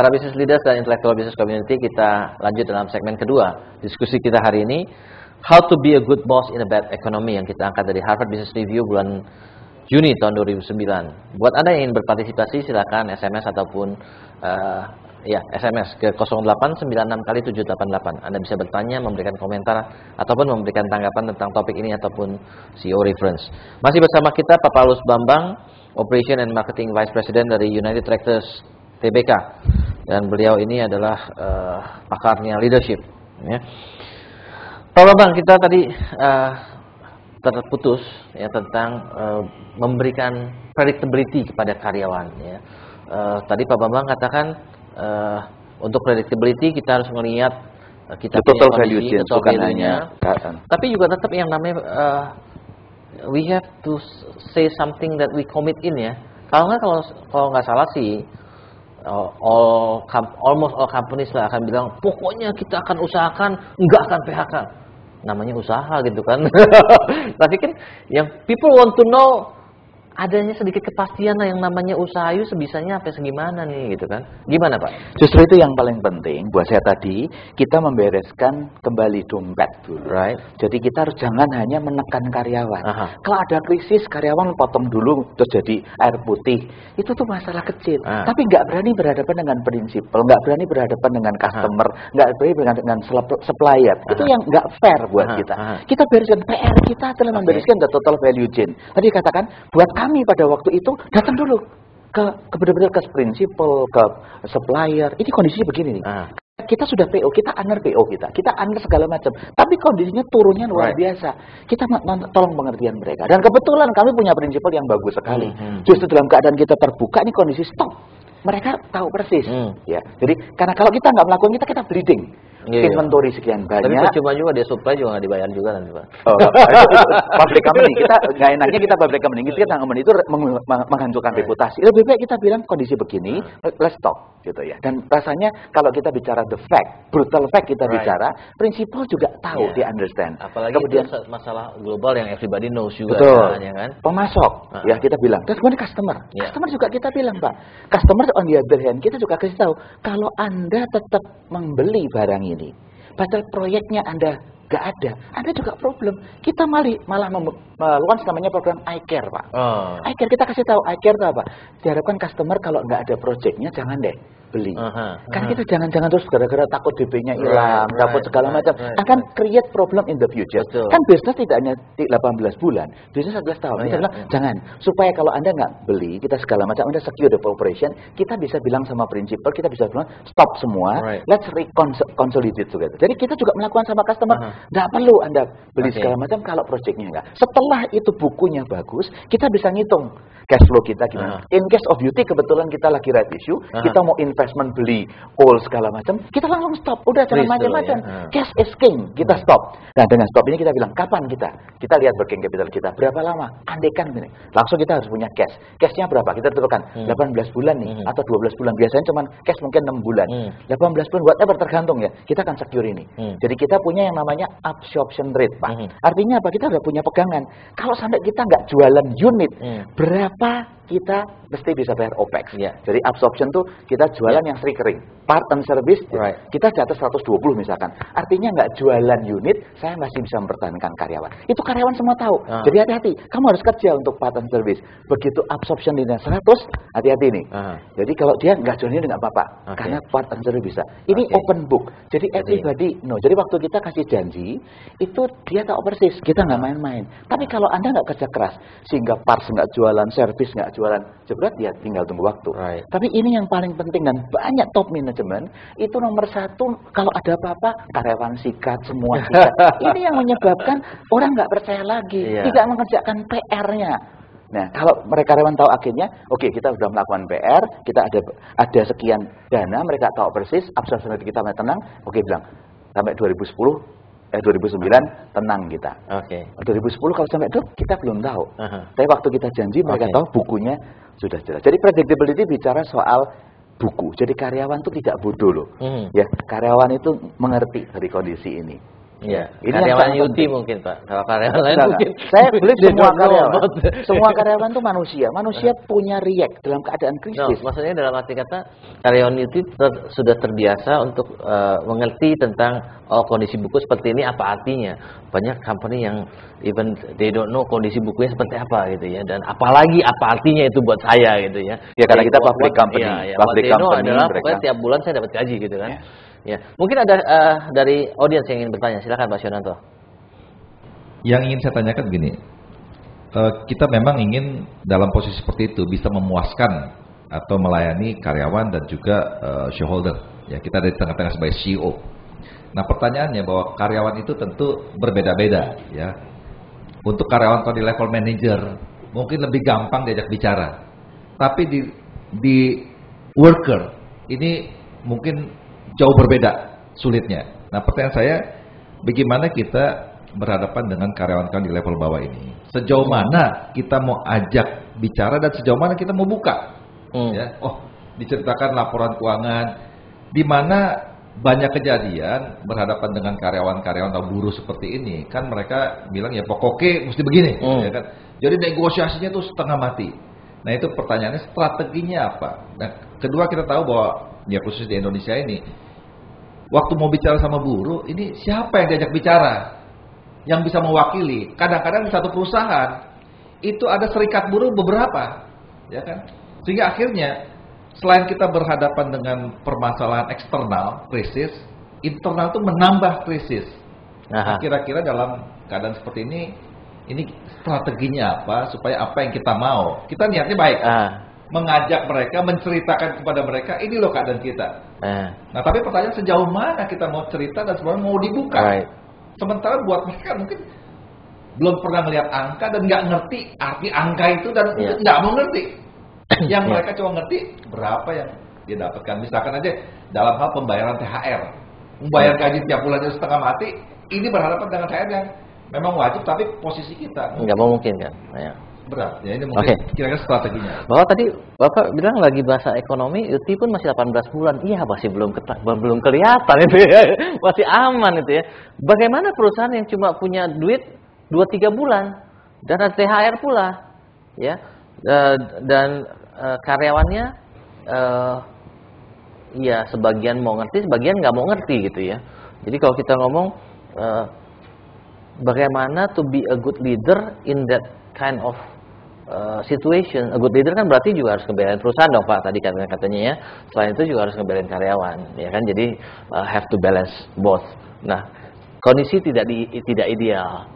Para business leaders dan intellectual business community, kita lanjut dalam segmen kedua diskusi kita hari ini, How to be a good boss in a bad economy, yang kita angkat dari Harvard Business Review bulan Juni tahun 2009. Buat Anda yang ingin berpartisipasi, silakan SMS ataupun SMS ke 0896 kali 788. Anda bisa bertanya, memberikan komentar ataupun memberikan tanggapan tentang topik ini ataupun CEO reference. Masih bersama kita Pak Paulus Bambang, Operation and Marketing Vice President dari United Tractors TBK, dan beliau ini adalah pakarnya leadership. Ya. Pak Bambang, kita tadi terputus ya tentang memberikan predictability kepada karyawan. Ya. Tadi Pak Bambang katakan untuk predictability kita harus melihat kita punya kondisi, total value-nya, tapi juga tetap yang namanya we have to say something that we commit in ya. Kalau nggak salah sih, almost all companies lah akan bilang pokoknya kita akan usahakan nggak akan PHK. Namanya usaha gitu kan. Tapi kan yang people want to know, adanya sedikit kepastian lah, yang namanya usaha itu sebisanya apa segimana nih gitu kan. Gimana Pak? Justru itu yang paling penting buat saya tadi, kita membereskan kembali dompet dulu. Right. Jadi kita harus jangan hanya menekan karyawan. Kalau ada krisis, karyawan potong dulu terus jadi air putih. Itu tuh masalah kecil. Tapi nggak berani berhadapan dengan prinsipal, nggak berani berhadapan dengan customer, nggak berani berhadapan dengan supplier. Itu yang nggak fair buat kita. Kita bereskan PR kita adalah membereskan the total value chain. Tadi katakan buat kami pada waktu itu datang dulu ke benar-benar ke prinsipal, ke supplier. Ini kondisinya begini nih. Kita sudah PO, kita under PO kita under segala macam. Tapi kondisinya turunnya luar biasa. Kita tolong pengertian mereka. Dan kebetulan kami punya prinsipal yang bagus sekali. Justru dalam keadaan kita terbuka, ini kondisi stop. Mereka tahu persis. Ya. Jadi karena kalau kita nggak melakukan kita bleeding. Inventory sekian banyak. Tapi percuma juga dia supply juga nggak dibayar juga nanti Pak. Public company kita nggak enaknya kita public company itu menghancurkan reputasi. Lebih baik kita bilang kondisi begini, let's stop gitu ya. Dan rasanya kalau kita bicara the fact, brutal fact kita bicara, prinsipal juga tahu, dia understand. Apalagi kemudian masalah global yang everybody knows juga. Betul. Ya kan? Pemasok ya kita bilang. Terus kemudian customer. Customer juga kita bilang Pak. Customer on the other hand kita juga kasih tahu kalau Anda tetap membeli barang ini, padahal proyeknya Anda nggak ada, Anda juga problem. Kita malah launch namanya program iCare Pak. iCare kita kasih tahu, iCare itu apa? Diharapkan customer kalau nggak ada proyeknya jangan deh beli. Karena kita jangan terus gara-gara takut DP-nya hilang, takut segala macam, akan create problem in the future. Kan bisnis tidak hanya 18 bulan, bisnis 11 tahun. Kita bilang jangan, supaya kalau Anda nggak beli, kita segala macam, Anda secure the operation, kita bisa bilang sama prinsipal, kita bisa bilang stop semua, let's reconsolidate together. Jadi kita juga melakukan sama customer, nggak perlu Anda beli segala macam kalau proyeknya nggak. Setelah itu bukunya bagus, kita bisa ngitung cash flow kita gimana. In case of beauty kebetulan kita lagi right issue, kita mau investment beli all segala macam, kita langsung stop. Udah jangan macam-macam. Cash is king, kita stop. Nah dengan stop ini kita bilang kapan kita lihat working capital kita berapa lama. Andaikan ini, langsung kita harus punya cash. Cashnya berapa? Kita tentukan 18 bulan nih atau 12 bulan. Biasanya cuma cash mungkin 6 bulan. 18 bulan whatever tergantung ya. Kita akan secure ini. Jadi kita punya yang namanya absorption rate Pak. Artinya apa? Kita udah punya pegangan. Kalau sampai kita nggak jualan unit, berapa kita mesti bisa bayar OPEX. Jadi absorption tuh kita jualan yang recurring. Part and service, kita di atas 120 misalkan. Artinya nggak jualan unit, saya masih bisa mempertahankan karyawan. Itu karyawan semua tahu. Jadi hati-hati, kamu harus kerja untuk part and service. Begitu absorption di 100, hati-hati nih. Jadi kalau dia nggak jualan unit nggak apa-apa. Karena part and service bisa. Ini open book. Jadi everybody know. Jadi waktu kita kasih janji, itu dia tahu persis. Kita nggak main-main. Tapi kalau Anda nggak kerja keras, sehingga parts nggak jualan, service nggak jualan, jebret ya tinggal tunggu waktu. Tapi ini yang paling penting dan banyak top manajemen itu nomor satu, kalau ada apa-apa karyawan sikat semua sikat. Ini yang menyebabkan orang nggak percaya lagi, tidak mengerjakan PR-nya. Nah, kalau mereka karyawan tahu akhirnya, oke, kita sudah melakukan PR, kita ada sekian dana, mereka tahu persis, absorption rate kita tenang, oke bilang sampai 2009 tenang kita. 2010 kalau sampai itu kita belum tahu. Tapi waktu kita janji mereka tahu bukunya sudah jelas. Jadi predictability bicara soal buku. Jadi karyawan itu tidak bodoh loh. Ya, karyawan itu mengerti dari kondisi ini. Iya, ini karyawan UT mungkin Pak. Kalau karyawan lain mungkin. Saya beli semua karyawan. Semua karyawan itu manusia. Manusia punya react dalam keadaan krisis. Maksudnya dalam arti kata karyawan UT sudah terbiasa untuk mengerti tentang kondisi buku seperti ini apa artinya. Banyak company yang even they don't know kondisi bukunya seperti apa gitu ya. Dan apalagi apa artinya itu buat saya gitu ya. Ya karena kita public company. Public company adalah pokoknya tiap bulan saya dapat gaji gitu kan. Ya, mungkin ada dari audiens yang ingin bertanya, silakan Pak Syonanto. Yang ingin saya tanyakan begini, kita memang ingin dalam posisi seperti itu bisa memuaskan atau melayani karyawan dan juga shareholder. Ya, kita di tengah-tengah sebagai CEO. Nah, pertanyaannya bahwa karyawan itu tentu berbeda-beda, ya. Untuk karyawan kalau di level manager mungkin lebih gampang diajak bicara, tapi di worker ini mungkin jauh berbeda sulitnya. Nah, pertanyaan saya, bagaimana kita berhadapan dengan karyawan-karyawan di level bawah ini? Sejauh mana kita mau ajak bicara dan sejauh mana kita mau buka? Ya, diceritakan laporan keuangan, di mana banyak kejadian berhadapan dengan karyawan-karyawan atau buruh seperti ini, kan mereka bilang ya pokoknya mesti begini, ya kan? Jadi negosiasinya tuh setengah mati. Nah, itu pertanyaannya strateginya apa? Nah, kedua kita tahu bahwa ya khusus di Indonesia ini, waktu mau bicara sama buruh, ini siapa yang diajak bicara? Yang bisa mewakili. Kadang-kadang di satu perusahaan, itu ada serikat buruh beberapa. Ya kan? Sehingga akhirnya, selain kita berhadapan dengan permasalahan eksternal, krisis, internal itu menambah krisis. Nah, kira-kira dalam keadaan seperti ini strateginya apa? Supaya apa yang kita mau. Kita niatnya baik. Mengajak mereka, menceritakan kepada mereka, ini loh keadaan kita. Nah, tapi pertanyaan sejauh mana kita mau cerita dan sebenarnya mau dibuka. Sementara buat mereka mungkin belum pernah melihat angka dan nggak ngerti arti angka itu dan nggak mau ngerti. Yang mereka cuma ngerti berapa yang dia dapatkan. Misalkan aja dalam hal pembayaran THR, membayar gaji tiap bulan itu setengah mati, ini berhadapan dengan THR yang memang wajib tapi posisi kita nggak memungkin kan. Berat, ya ini mungkin kira-kira strateginya. Bahwa tadi Bapak bilang lagi bahasa ekonomi, UT pun masih 18 bulan. Iya, masih belum kelihatan itu ya. Masih aman itu ya. Bagaimana perusahaan yang cuma punya duit 2-3 bulan dan ada THR pula, ya. Dan karyawannya ya sebagian mau ngerti, sebagian nggak mau ngerti gitu ya. Jadi kalau kita ngomong bagaimana to be a good leader in that kind of situation. A good leader kan berarti juga harus ngebelain perusahaan dong Pak, tadi katanya ya. Selain itu juga harus ngebelain karyawan, ya kan. Jadi have to balance both. Nah, kondisi tidak ideal.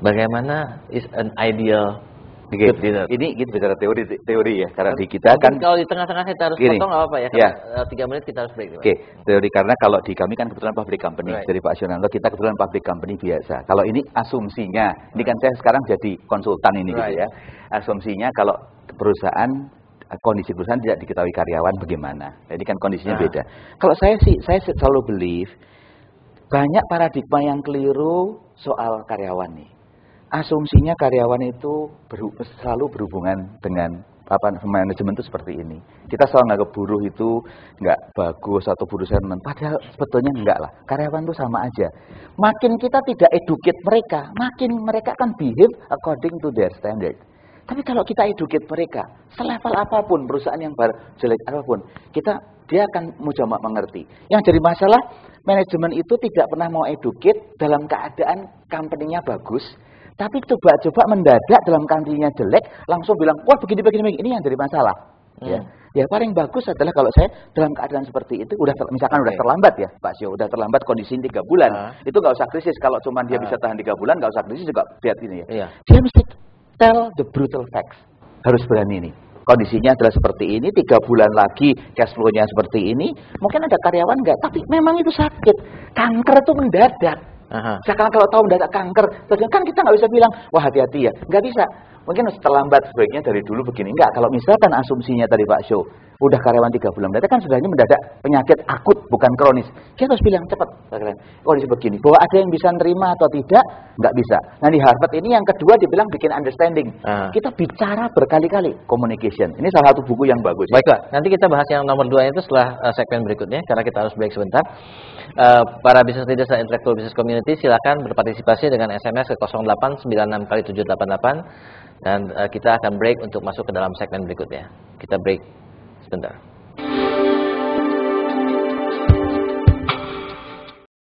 Bagaimana is an ideal good leader? Ini kita bicara teori ya, karena di kita kan kalau di tengah-tengah kita harus potong nggak apa-apa ya, karena 3 menit kita harus break. Teori karena kalau di kami kan kebetulan public company, dari Pak Syonanto kita kebetulan public company biasa. Kalau ini asumsinya, ini kan saya sekarang jadi konsultan ini gitu ya. Asumsinya kalau perusahaan, kondisi perusahaan tidak diketahui karyawan bagaimana. Jadi kan kondisinya beda. Kalau saya selalu believe banyak paradigma yang keliru soal karyawan nih. Asumsinya karyawan itu selalu berhubungan dengan manajemen itu seperti ini. Kita selalu nganggap buruh itu nggak bagus atau buruh senang. Padahal sebetulnya enggak lah. Karyawan itu sama aja. Makin kita tidak educate mereka, makin mereka akan behave according to their standard. Tapi kalau kita educate mereka, selevel apapun perusahaan yang jelek apapun, dia akan mudah mengerti. Yang jadi masalah, manajemen itu tidak pernah mau educate dalam keadaan company-nya bagus. Tapi coba-coba mendadak dalam kantinnya jelek, langsung bilang, wah begini. Ini yang jadi masalah. Ya paling bagus adalah kalau saya dalam keadaan seperti itu, misalkan udah terlambat ya, Pak Syo, udah terlambat kondisi 3 bulan, itu nggak usah krisis. Kalau cuma dia bisa tahan 3 bulan, nggak usah krisis juga lihat ini ya. Dia mesti tell the brutal facts. Harus berani nih. Kondisinya adalah seperti ini, 3 bulan lagi cash flow-nya seperti ini, mungkin ada karyawan nggak, tapi memang itu sakit. Kanker itu mendadak. Sekarang kalau tahu mendadak kanker, kan kita nggak bisa bilang, wah hati-hati ya. Nggak bisa. Mungkin terlambat sebaiknya dari dulu begini. Enggak, kalau misalkan asumsinya tadi Pak Syo, udah karyawan 3 bulan, berarti kan sebenarnya mendadak penyakit akut, bukan kronis. Kita harus bilang cepat, kondisi begini. Bahwa ada yang bisa nerima atau tidak, nggak bisa. Nah di Harvard ini yang kedua dibilang bikin understanding. Kita bicara berkali-kali, communication. Ini salah satu buku yang bagus. Baik Pak, nanti kita bahas yang nomor 2 itu setelah segmen berikutnya, karena kita harus break sebentar. Para business leaders dan intellectual business community silakan berpartisipasi dengan SMS ke 0896 kali 788 dan kita akan break untuk masuk ke dalam segmen berikutnya. Kita break sebentar.